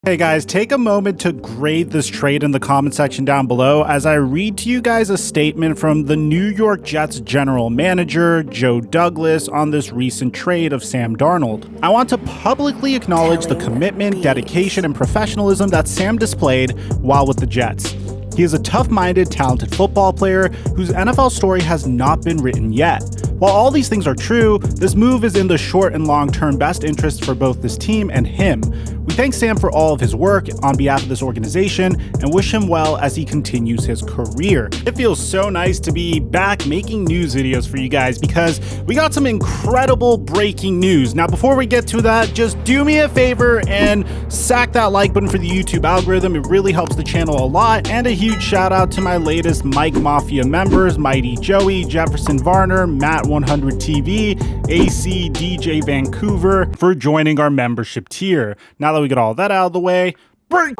Hey guys, take a moment to grade this trade in the comment section down below as I read to you guys a statement from the New York Jets general manager, Joe Douglas, on this recent trade of Sam Darnold. I want to publicly acknowledge the commitment, dedication, and professionalism that Sam displayed while with the Jets. He is a tough-minded, talented football player whose NFL story has not been written yet. While all these things are true, this move is in the short and long-term best interest for both this team and him. We thank Sam for all of his work on behalf of this organization and wish him well as he continues his career. It feels so nice to be back making news videos for you guys because we got some incredible breaking news. Now, before we get to that, just do me a favor and sack that like button for the YouTube algorithm. It really helps the channel a lot. And a huge shout out to my latest Mike Mafia members, Mighty Joey, Jefferson Varner, Matt 100 TV, AC DJ Vancouver, for joining our membership tier. Now that we get all that out of the way, break!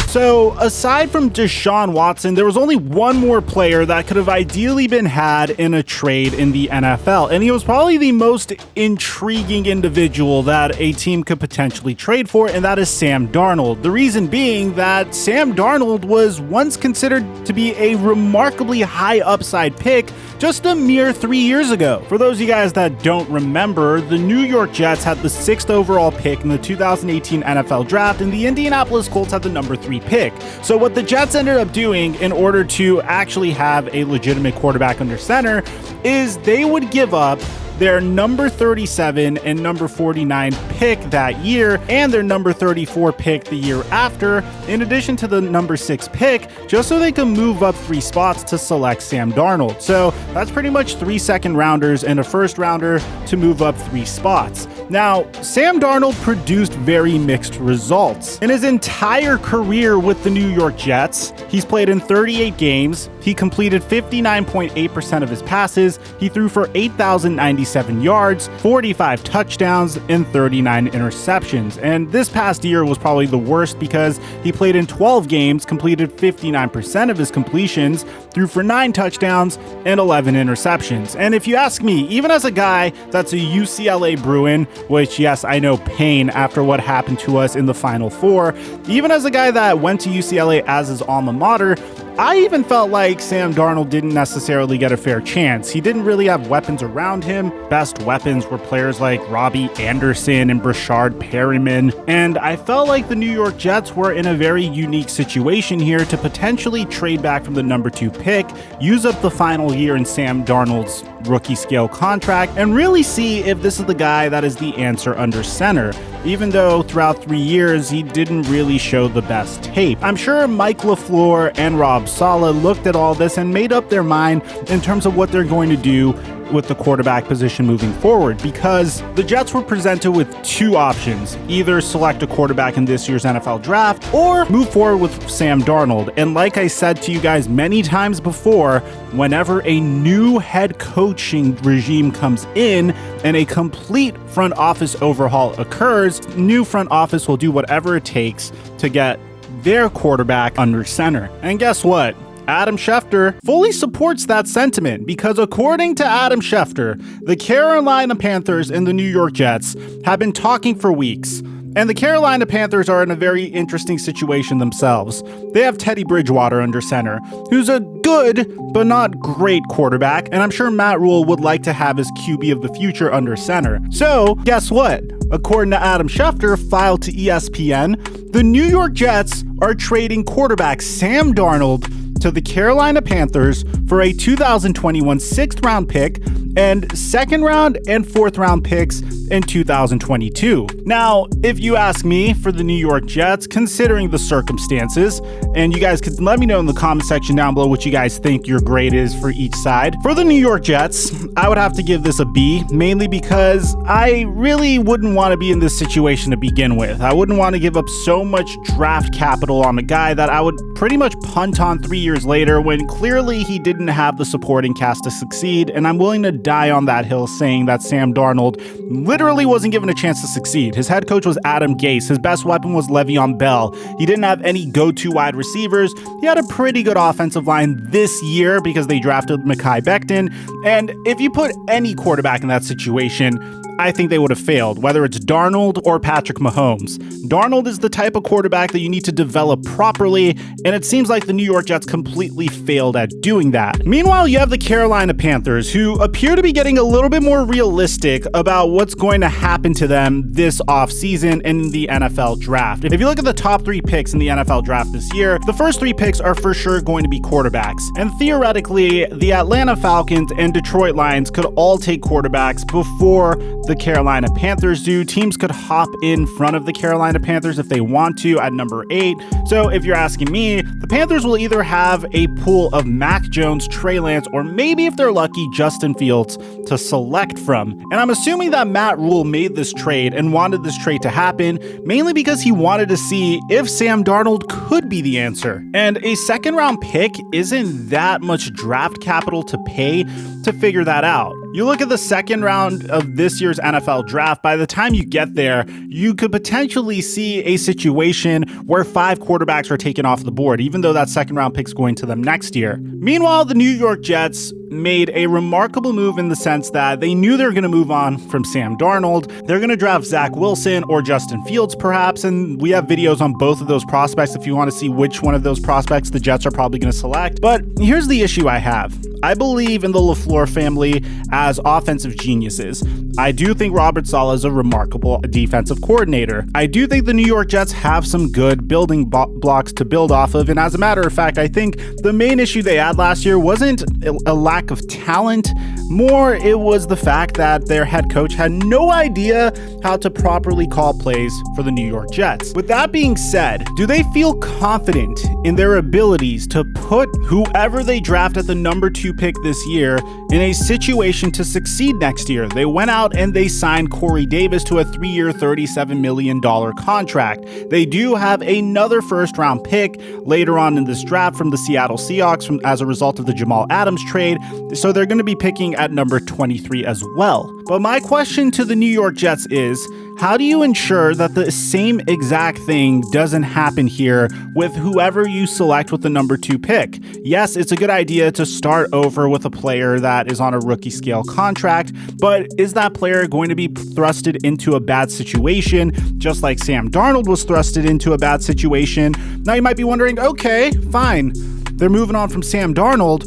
So, aside from Deshaun Watson, there was only one more player that could have ideally been had in a trade in the NFL, and he was probably the most intriguing individual that a team could potentially trade for, and that is Sam Darnold. The reason being that Sam Darnold was once considered to be a remarkably high upside pick just a mere 3 years ago. For those of you guys that don't remember, the New York Jets had the 6th overall pick in the 2018 NFL Draft, and the Indianapolis Colts had the number 3 pick. So what the Jets ended up doing in order to actually have a legitimate quarterback under center is they would give up their number 37 and number 49 pick that year and their number 34 pick the year after, in addition to the number 6 pick, just so they can move up 3 spots to select Sam Darnold. So that's pretty much 3 second rounders and a first rounder to move up 3 spots. Now, Sam Darnold produced very mixed results. In his entire career with the New York Jets, he's played in 38 games, he completed 59.8% of his passes, he threw for 8,097 yards, 45 touchdowns, and 39 interceptions. And this past year was probably the worst because he played in 12 games, completed 59% of his completions, threw for 9 touchdowns, and 11 interceptions. And if you ask me, even as a guy that's a UCLA Bruin, which, yes, I know, pain after what happened to us in the Final Four, even as a guy that went to UCLA as his alma mater, I even felt like Sam Darnold didn't necessarily get a fair chance. He didn't really have weapons around him. Best weapons were players like Robbie Anderson and Brashard Perryman. And I felt like the New York Jets were in a very unique situation here to potentially trade back from the number 2 pick, use up the final year in Sam Darnold's rookie scale contract, and really see if this is the guy that is the answer under center, even though throughout 3 years he didn't really show the best tape. I'm sure Mike LaFleur and Rob Saleh looked at all this and made up their mind in terms of what they're going to do with the quarterback position moving forward, because the Jets were presented with 2 options: either select a quarterback in this year's NFL draft or move forward with Sam Darnold. And like I said to you guys many times before, whenever a new head coaching regime comes in and a complete front office overhaul occurs, new front office will do whatever it takes to get their quarterback under center. And guess what? Adam Schefter fully supports that sentiment, because according to Adam Schefter, the Carolina Panthers and the New York Jets have been talking for weeks. And the Carolina Panthers are in a very interesting situation themselves. They have Teddy Bridgewater under center, who's a good but not great quarterback, and I'm sure Matt Rule would like to have his QB of the future under center. So, guess what? According to Adam Schefter, filed to ESPN, the New York Jets are trading quarterback Sam Darnold to the Carolina Panthers for a 2021 6th round pick and 2nd round and 4th round picks in 2022. Now, if you ask me, for the New York Jets, considering the circumstances, and you guys could let me know in the comment section down below what you guys think your grade is for each side. For the New York Jets, I would have to give this a B, mainly because I really wouldn't want to be in this situation to begin with. I wouldn't want to give up so much draft capital on a guy that I would pretty much punt on 3 years years later when clearly he didn't have the supporting cast to succeed, and I'm willing to die on that hill saying that Sam Darnold literally wasn't given a chance to succeed. His head coach was Adam Gase. His best weapon was Le'Veon Bell. He didn't have any go-to wide receivers. He had a pretty good offensive line this year because they drafted Mekhi Becton, and if you put any quarterback in that situation, I think they would have failed, whether it's Darnold or Patrick Mahomes. Darnold is the type of quarterback that you need to develop properly, and it seems like the New York Jets completely failed at doing that. Meanwhile, you have the Carolina Panthers, who appear to be getting a little bit more realistic about what's going to happen to them this offseason in the NFL draft. If you look at the top 3 picks in the NFL draft this year, the first 3 picks are for sure going to be quarterbacks. And theoretically, the Atlanta Falcons and Detroit Lions could all take quarterbacks before the Carolina Panthers do. Teams could hop in front of the Carolina Panthers if they want to at number 8. So if you're asking me, the Panthers will either have a pool of Mac Jones, Trey Lance, or maybe if they're lucky, Justin Fields to select from. And I'm assuming that Matt Rule made this trade and wanted this trade to happen mainly because he wanted to see if Sam Darnold could be the answer. And a second round pick isn't that much draft capital to pay to figure that out. You look at the second round of this year's NFL draft, by the time you get there, you could potentially see a situation where 5 quarterbacks are taken off the board, even though that second round pick's going to them next year. Meanwhile, the New York Jets made a remarkable move in the sense that they knew they were going to move on from Sam Darnold. They're going to draft Zach Wilson or Justin Fields perhaps, and we have videos on both of those prospects if you want to see which one of those prospects the Jets are probably going to select. But here's the issue I have. I believe in the LaFleur family as offensive geniuses. I do think Robert Saleh is a remarkable defensive coordinator. I do think the New York Jets have some good building blocks to build off of, and as a matter of fact, I think the main issue they had last year wasn't a lack of talent. More, it was the fact that their head coach had no idea how to properly call plays for the New York Jets. With that being said, do they feel confident in their abilities to put whoever they draft at the number 2 pick this year in a situation to succeed next year? They went out and they signed Corey Davis to a 3-year, $37 million contract. They do have another first-round pick later on in this draft from the Seattle Seahawks as a result of the Jamal Adams trade, so they're going to be picking at number 23 as well. But my question to the New York Jets is, how do you ensure that the same exact thing doesn't happen here with whoever you select with the number 2 pick? Yes, it's a good idea to start over with a player that is on a rookie scale contract, but is that player going to be thrusted into a bad situation, just like Sam Darnold was thrusted into a bad situation? Now you might be wondering, okay, fine, they're moving on from Sam Darnold,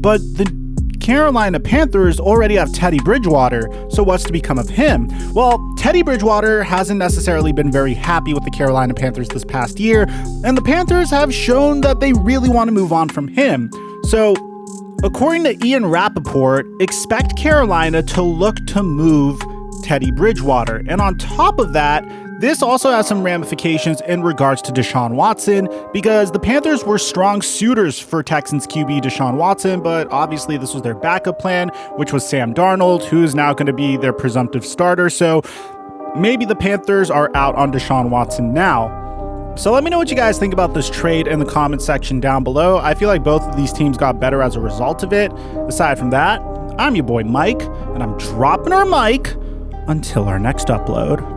but the Carolina Panthers already have Teddy Bridgewater, so what's to become of him? Well, Teddy Bridgewater hasn't necessarily been very happy with the Carolina Panthers this past year, and the Panthers have shown that they really want to move on from him. So, according to Ian Rappaport, expect Carolina to look to move Teddy Bridgewater. And on top of that, this also has some ramifications in regards to Deshaun Watson, because the Panthers were strong suitors for Texans QB Deshaun Watson, but obviously this was their backup plan, which was Sam Darnold, who is now going to be their presumptive starter. So maybe the Panthers are out on Deshaun Watson now. So let me know what you guys think about this trade in the comment section down below. I feel like both of these teams got better as a result of it. Aside from that, I'm your boy Mike, and I'm dropping our mic until our next upload.